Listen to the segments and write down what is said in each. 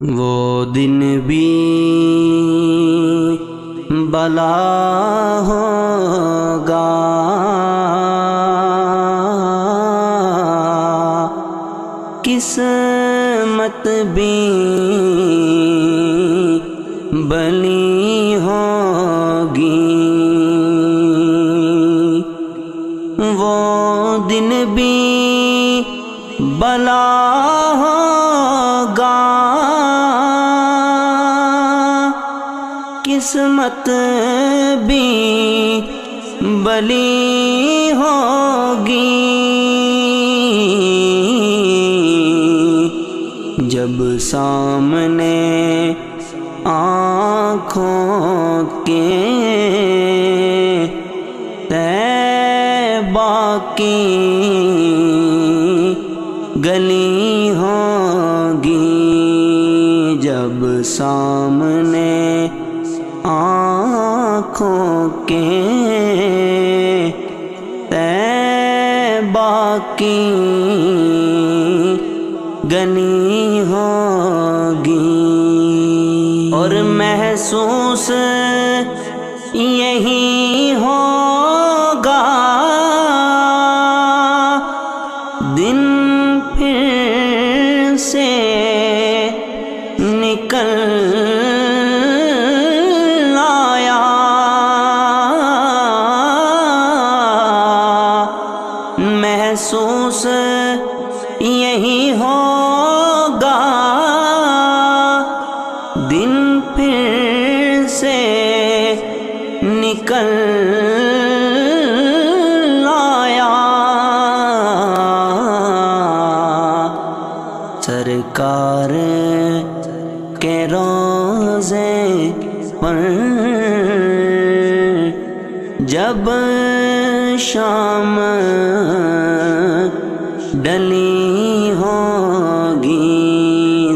وہ دن بھی بلا ہوگا، قسمت بھی بلی ہوگی، وہ دن بھی بلا ہوگا، قسمت بھی بلی ہوگی، جب سامنے آنکھوں کے طیبہ کی گلی ہوگی، جب سامنے آنکھوں کے طیبہ کی گلی ہوگی، اور محسوس یہی ہوگا، دن پھر سے نکل آیا، محسوس یہی ہوگا، دن پھر سے نکل آیا، سرکار کے روضے پر جب شام ڈلی ہوگی،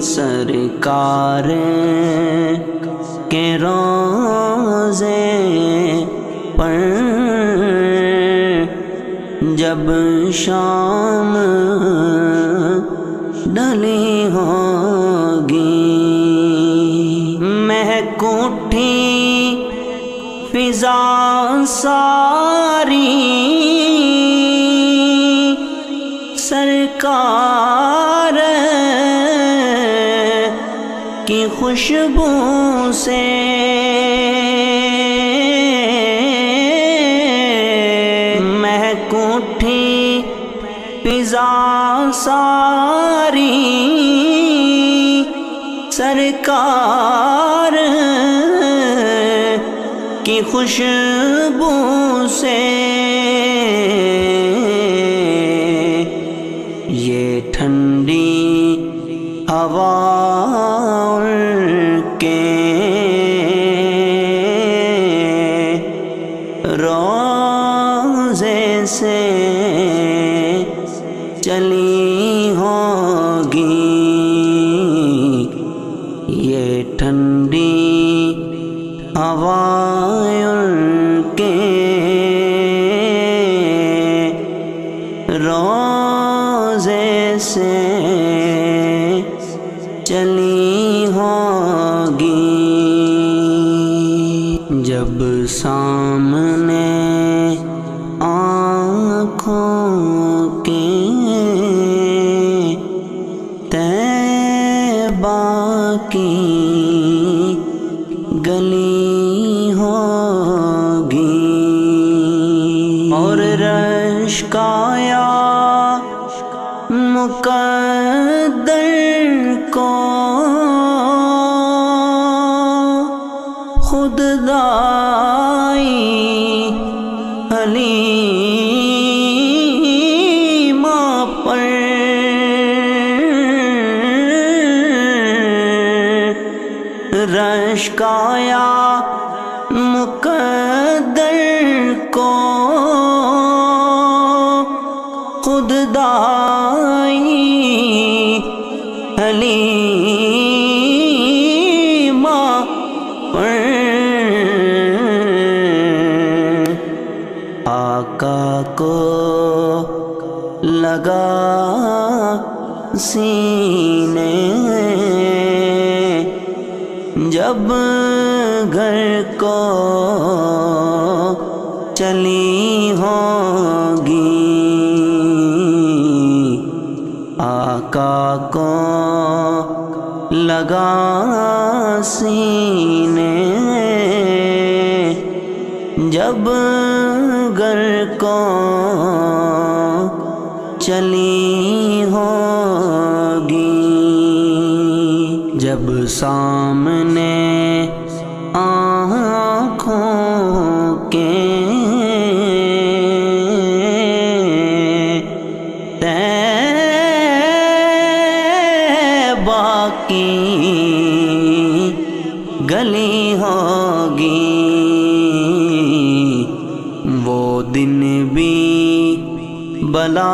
سرکار کے روضے پر جب شام ڈلی ہوگی، مہک اٹھی فضا ساری، سرکار کی خوشبو سے مہک اٹھی فضا ساری، سرکار کی خوشبو سے، یہ ٹھنڈی ہوا کے روضے سے چلی ہوگی، یہ ٹھنڈی ہوا کے روضے سے چلی ہوگی، جب سامنے آنکھوں کے طیبہ کی گلی ہوگی، اور رشک آیا مقدر کو، خود دائی حلیمہ پر رشک آیا مقدر کو، خود دائی حلیمہ پر، آقا کو لگا سینے جب گھر کو چلی ہوگی آقا کو لگا سینے جب گھر کو چلی ہوگی جب سامنے آنکھوں کے باقی گلی ہوگی وہ دن بھی بلا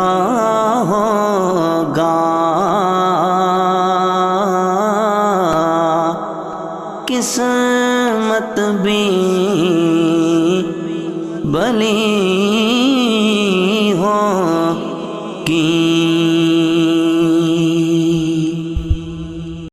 ہوگا قسمت بھی بلی ہوگی